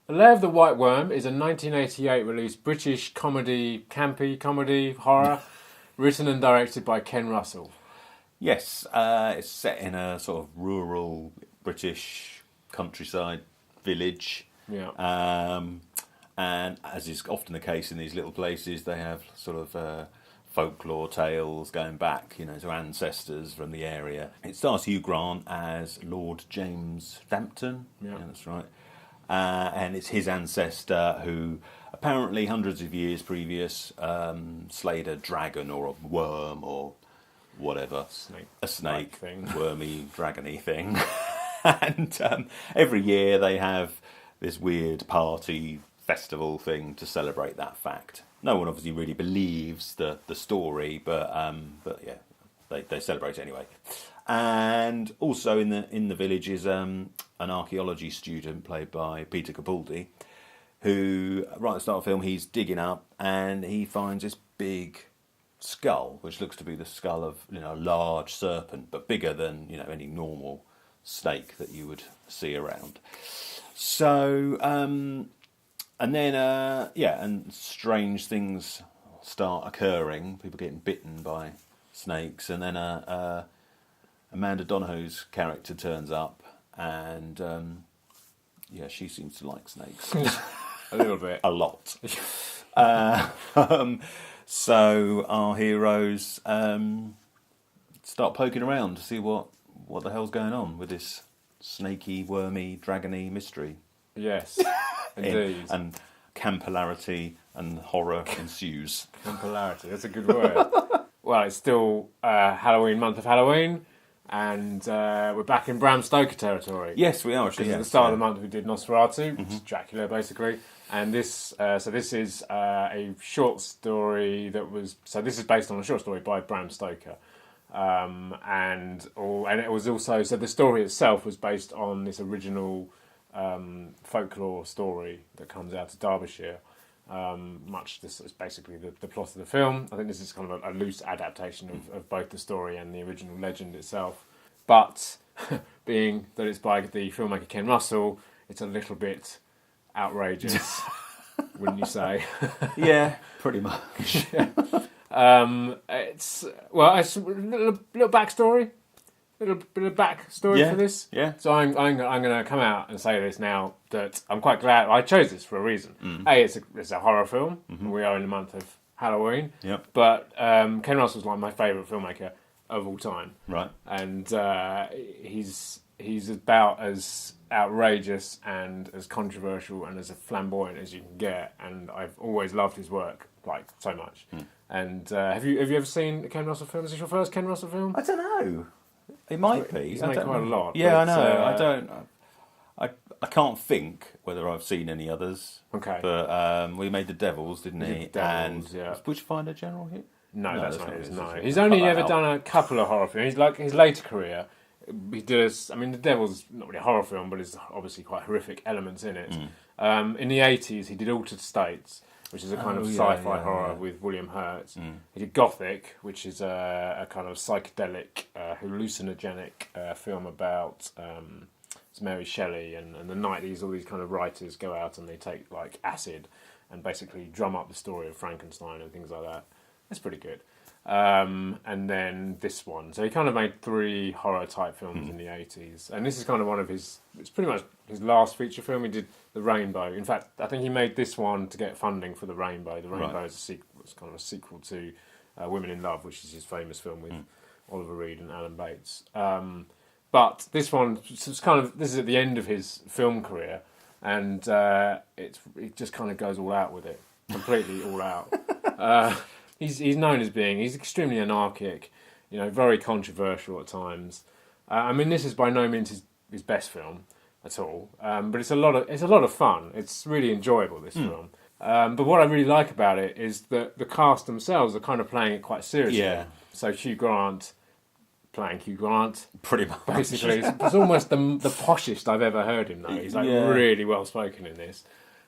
The Lair of the White Worm is a 1988 released British campy comedy horror, written and directed by Ken Russell. Yes, it's set in a sort of rural British countryside village. Yeah. And as is often the case in these little places, they have sort of folklore tales going back, to ancestors from the area. It stars Hugh Grant as Lord James Thampton. Yeah. That's right. And it's his ancestor who, apparently hundreds of years previous, slayed a dragon or a worm or whatever. A snake thing. Wormy, dragony thing. And every year they have this weird party festival thing to celebrate that fact. No one obviously really believes the story, but yeah, they celebrate it anyway. And also in the village is an archaeology student played by Peter Capaldi, who right at the start of the film he's digging up and he finds this big skull, which looks to be the skull of a large serpent, but bigger than any normal snake that you would see around. So and then and strange things start occurring. People getting bitten by snakes, and then Amanda Donohoe's character turns up, and she seems to like snakes a little bit, a lot. So our heroes start poking around to see what the hell's going on with this snaky, wormy, dragony mystery. Yes, indeed. And campolarity and horror ensues. Campolarity, that's a good word. Well, it's still Halloween, month of Halloween, and we're back in Bram Stoker territory. Yes, we are. Actually, at the start of the month we did Nosferatu, which is Dracula basically, and this is a short story that was. So this is based on a short story by Bram Stoker, and it was also the story itself was based on this original folklore story that comes out of Derbyshire. This is basically the plot of the film. I think this is kind of a loose adaptation of both the story and the original legend itself. But being that it's by the filmmaker Ken Russell, it's a little bit outrageous, wouldn't you say? Yeah, pretty much. It's a little backstory. Little bit of backstory for this. Yeah. So I'm going to come out and say this now that I'm quite glad I chose this for a reason. It's a horror film. And we are in the month of Halloween. Yep. But Ken Russell's like my favourite filmmaker of all time. Right. And he's about as outrageous and as controversial and as flamboyant as you can get. And I've always loved his work like so much. And have you ever seen a Ken Russell film? Is this your first Ken Russell film? I don't know. It might be. He's made quite a lot. Yeah, I know. I don't. I can't think whether I've seen any others. Okay. But we made The Devils, didn't he? Devils, yeah. Was Bushfinder a general hit? No, that's not his. No, he's only ever done a couple of horror films. He's like his later career. He did. The Devil's not really a horror film, but there's obviously quite horrific elements in it. In the 80s, he did Altered States, which is a kind of sci-fi horror with William Hurt. He did Gothic, which is a kind of psychedelic, hallucinogenic film about it's Mary Shelley and the night all these kind of writers go out and they take like acid and basically drum up the story of Frankenstein and things like that. It's pretty good. And then this one. So he kind of made 3 horror type films in the 80s. And this is kind of one of it's pretty much his last feature film. He did The Rainbow. In fact, I think he made this one to get funding for The Rainbow. The Rainbow is kind of a sequel to Women in Love, which is his famous film with Oliver Reed and Alan Bates. But this one, this is at the end of his film career. And it just kind of goes all out with it. Completely all out. He's known as being, he's extremely anarchic, very controversial at times. This is by no means his best film at all, but it's a lot of fun. It's really enjoyable, this film. But what I really like about it is that the cast themselves are kind of playing it quite seriously. Yeah. So Hugh Grant playing Hugh Grant, pretty much. Basically, it's almost the poshest I've ever heard him. Though he's really well spoken in this.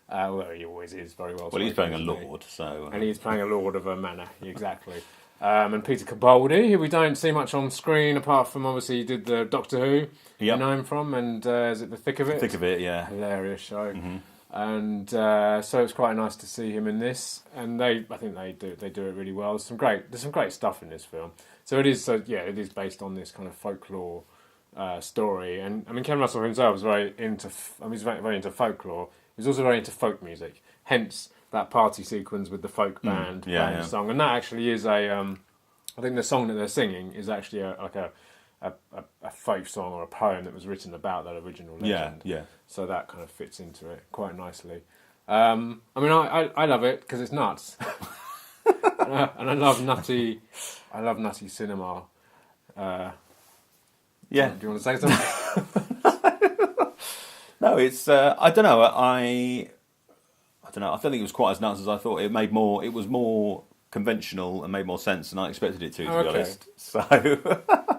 Well, he always is very well. Well, he's playing a lord, so... And he's playing a lord of a manor, exactly. And Peter Capaldi, who we don't see much on screen, apart from, obviously, he did the Doctor Who, you know him from, and is it The Thick of It? Thick of It, yeah. Hilarious show. And so it's quite nice to see him in this, and I think they do it really well. There's some great stuff in this film. So it is based on this kind of folklore story, and I mean Ken Russell himself was very into he's very into folklore. He's also very into folk music, hence that party sequence with the folk band song, and that actually is I think the song that they're singing is actually a folk song or a poem that was written about that original legend. Yeah. So that kind of fits into it quite nicely. I mean, I love it because it's nuts, and I love nutty cinema. Yeah. Do you want to say something? No, it's I don't know. I don't know. I don't think it was quite as nuts as I thought. It was more conventional and made more sense than I expected it to be honest. So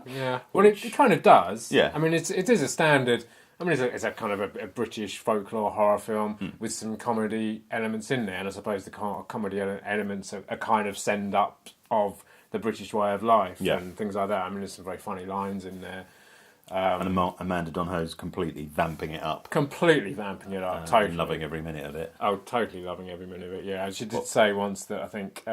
yeah, well, it kind of does. Yeah, I mean, it is a standard. I mean, it's a kind of a British folklore horror film with some comedy elements in there, and I suppose the comedy elements are kind of send up of the British way of life and things like that. I mean, there's some very funny lines in there. And Amanda Donohoe's completely vamping it up. Totally. Loving every minute of it. Oh, totally loving every minute of it, yeah. And she did say once that I think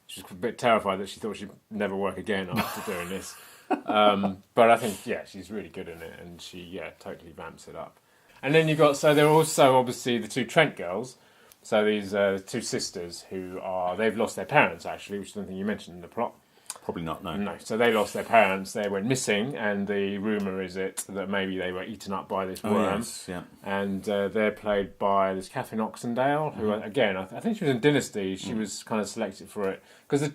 she was a bit terrified that she thought she'd never work again after doing this. But I think, she's really good in it, and she, totally vamps it up. And then there are also, obviously, the two Trent girls. So these two sisters they've lost their parents, actually, which is something you mentioned in the plot. Probably not, no. No, so they lost their parents, they went missing, and the rumour is that maybe they were eaten up by this worm. Yes, yeah. And they're played by this Catherine Oxendale, who, again, I think she was in Dynasty, she was kind of selected for it. Because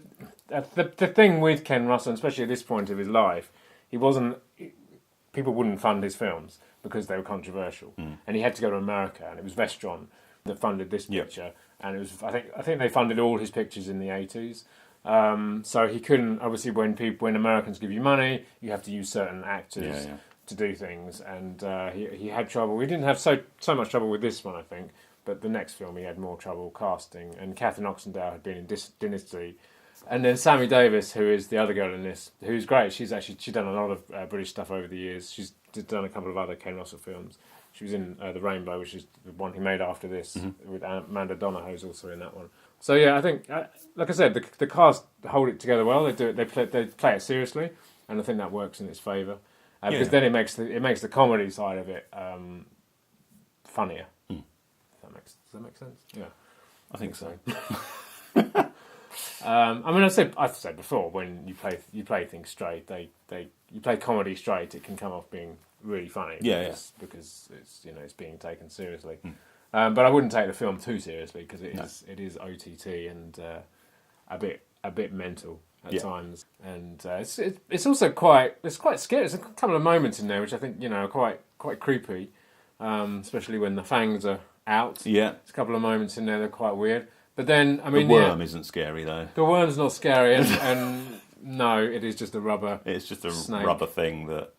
the thing with Ken Russell, especially at this point of his life, people wouldn't fund his films because they were controversial. And he had to go to America, and it was Vestron that funded this picture. And it was, I think they funded all his pictures in the 80s. So he couldn't, obviously when Americans give you money, you have to use certain actors to do things, and he had trouble. We didn't have so much trouble with this one, I think, but the next film he had more trouble casting, and Catherine Oxendale had been in Dynasty. And then Sammi Davis, who is the other girl in this, who's great. She's done a lot of British stuff over the years. She's done a couple of other Ken Russell films. She was in The Rainbow, which is the one he made after this, with Amanda Donohoe, who's also in that one. So I think, like I said, the cast hold it together well. They play it seriously, and I think that works in its favour because then it makes the comedy side of it funnier. Does that make sense? Yeah, I think so. I mean, I've said before, when you play things straight, you play comedy straight, it can come off being really funny. Because it's being taken seriously. But I wouldn't take the film too seriously because it is OTT and a bit mental at times, and it's also quite scary. There's a couple of moments in there which I think are quite creepy, especially when the fangs are out. Yeah, there's a couple of moments in there that are quite weird. But then, I mean, the worm isn't scary though. The worm's not scary, and no, it is just a rubber. It's just a snake. Rubber thing that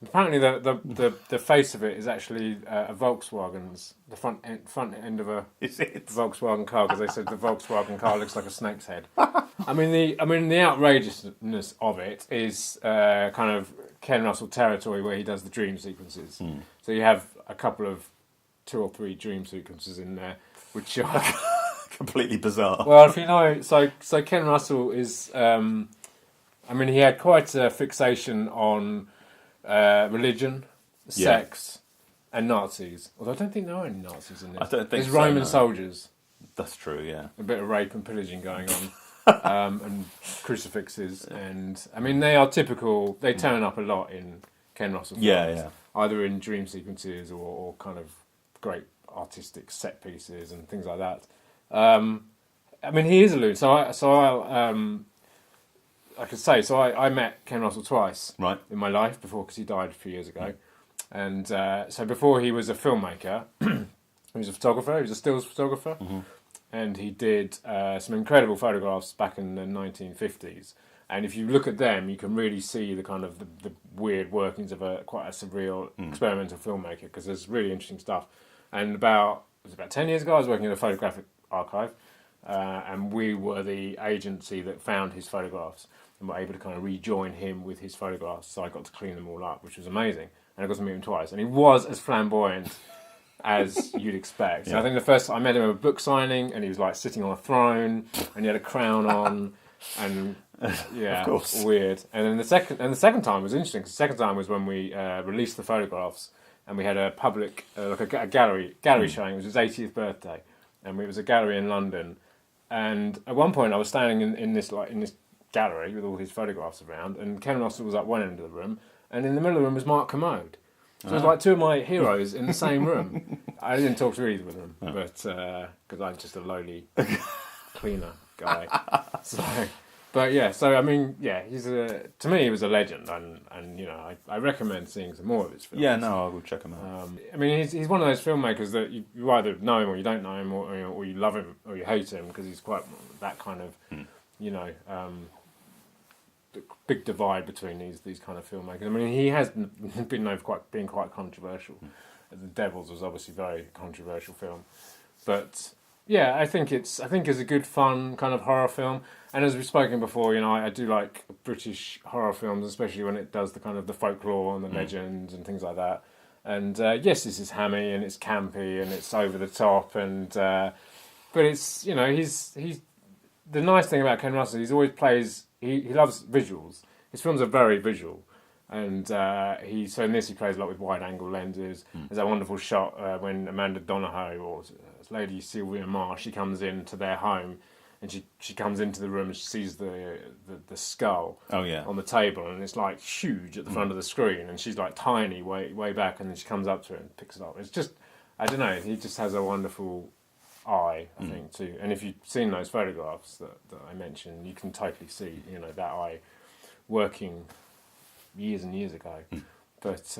Apparently, the face of it is actually a Volkswagen's the front end of a Volkswagen car, because they said the Volkswagen car looks like a snake's head. I mean the outrageousness of it is kind of Ken Russell territory where he does the dream sequences. So you have a couple of 2 or 3 dream sequences in there, which are completely bizarre. Well, if you know, so Ken Russell is, he had quite a fixation on religion, sex, and Nazis. Although I don't think there are any Nazis in this. I don't think There's so, Roman no. soldiers. That's true, yeah. A bit of rape and pillaging going on, and crucifixes, and they are typical. They turn up a lot in Ken Russell films, either in dream sequences or kind of great artistic set pieces and things like that. He is a loon. I met Ken Russell twice in my life before, because he died a few years ago. And so before he was a filmmaker, he was a photographer. He was a stills photographer, and he did some incredible photographs back in the 1950s. And if you look at them, you can really see the kind of the weird workings of quite a surreal experimental filmmaker, because there's really interesting stuff. And about 10 years ago, I was working at a photographic archive, and we were the agency that found his photographs and were able to kind of rejoin him with his photographs. So I got to clean them all up, which was amazing. And I got to meet him twice. And he was as flamboyant as you'd expect. So I think the first I met him at a book signing, and he was like sitting on a throne, and he had a crown on, and yeah, of course. weird. And then the second time was interesting. 'Cause the second time was when we released the photographs, and we had a public like a gallery showing. It was his 80th birthday, and it was a gallery in London. And at one point, I was standing in this gallery with all his photographs around, and Ken Russell was at one end of the room, and in the middle of the room was Mark Commode. So it was like two of my heroes in the same room. I didn't talk to either of them, but because I'm just a lowly cleaner guy. But yeah, so I mean, yeah, to me he was a legend, and you know, I recommend seeing some more of his films. Yeah, no, I will check him out. I mean, he's one of those filmmakers that you either know him or you don't know him, or you love him or you hate him, because he's quite that kind of, you know, big divide between these kind of filmmakers. I mean, he has been known for being quite controversial. The Devils was obviously a very controversial film, but yeah, I think it's a good fun kind of horror film. And as we've spoken before, you know, I do like British horror films, especially when it does the kind of the folklore and the legends and things like that. And yes, this is hammy and it's campy and it's over the top, and but it's, you know, he's the nice thing about Ken Russell, he's always plays. He loves visuals. His films are very visual, and so in this he plays a lot with wide angle lenses. There's that wonderful shot when Amanda Donohoe or Lady Sylvia Marsh, she comes into their home, and she comes into the room and she sees the skull on the table, and it's like huge at the front of the screen, and she's like tiny way back, and then she comes up to it and picks it up. It's just, I don't know, he just has a wonderful eye, I think, too. And if you've seen those photographs that I mentioned, you can totally see, you know, that eye working years and years ago. But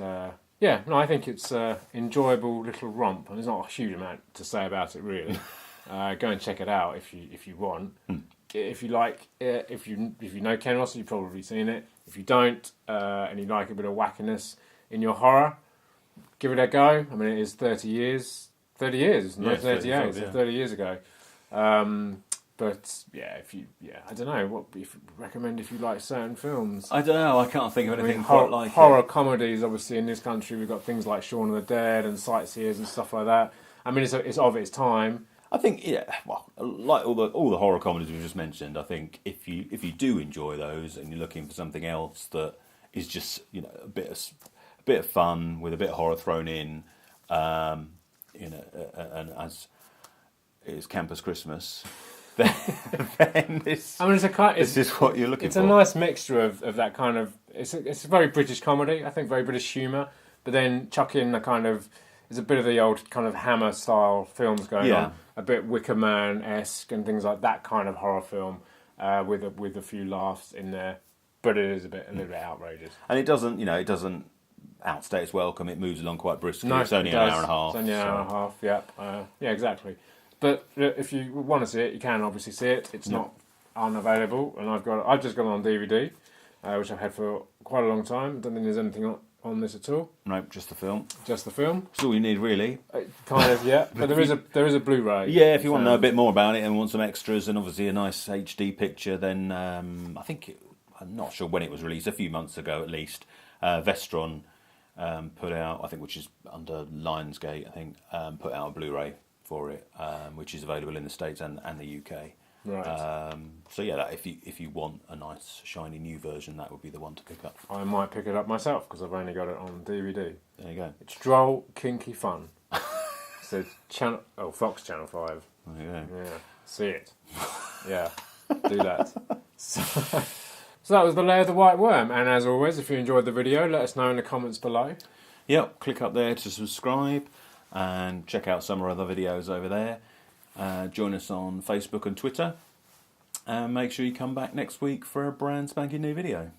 yeah, no, I think it's an enjoyable little romp, and there's not a huge amount to say about it, really. Go and check it out if you want. If you like, if you know Ken Russell, you've probably seen it. If you don't, and you like a bit of wackiness in your horror, give it a go. I mean, it is 30 years. 30 years, 1938, so 30 years ago. But yeah, I don't know what if you recommend if you like certain films. I don't know. I can't think of anything quite like horror comedies. Obviously, in this country, we've got things like Shaun of the Dead and Sightseers and stuff like that. I mean, it's of its time. I think, yeah, well, like all the horror comedies we just mentioned, I think if you do enjoy those and you're looking for something else that is just, you know, a bit of fun with a bit of horror thrown in, you know, and as it's Campus Christmas, then this is what you're looking for. It's a nice mixture of that kind of. It's a very British comedy, I think, very British humour, but then chuck in a kind of. There's a bit of the old kind of Hammer style films going on, a bit Wicker Man-esque and things like that kind of horror film, with a few laughs in there, but it is a little bit outrageous. And it doesn't outstay its welcome. It moves along quite briskly. No, it's only an hour and a half. It's only an hour and a half. Yeah, yeah, exactly. But if you want to see it, you can obviously see it. It's not unavailable, and I've just got it on DVD, which I've had for quite a long time. Don't think there's anything on this at all. Nope, just the film. Just the film. That's all you need, really. Kind of, yeah. But there is a Blu-ray. Yeah, if you want to know a bit more about it and want some extras and obviously a nice HD picture, then I'm not sure when it was released. A few months ago, at least. Vestron put out, I think, which is under Lionsgate, I think, put out a Blu-ray for it, which is available in the States and the UK. Right. So yeah, if you want a nice shiny new version, that would be the one to pick up. I might pick it up myself because I've only got it on DVD. There you go. It's droll, kinky fun. So Fox Channel 5. There you go. Yeah, see it. Yeah, do that. So that was the Lair of the White Worm, and as always, if you enjoyed the video, let us know in the comments below. Yep, click up there to subscribe and check out some of our other videos over there. Join us on Facebook and Twitter, and make sure you come back next week for a brand spanking new video.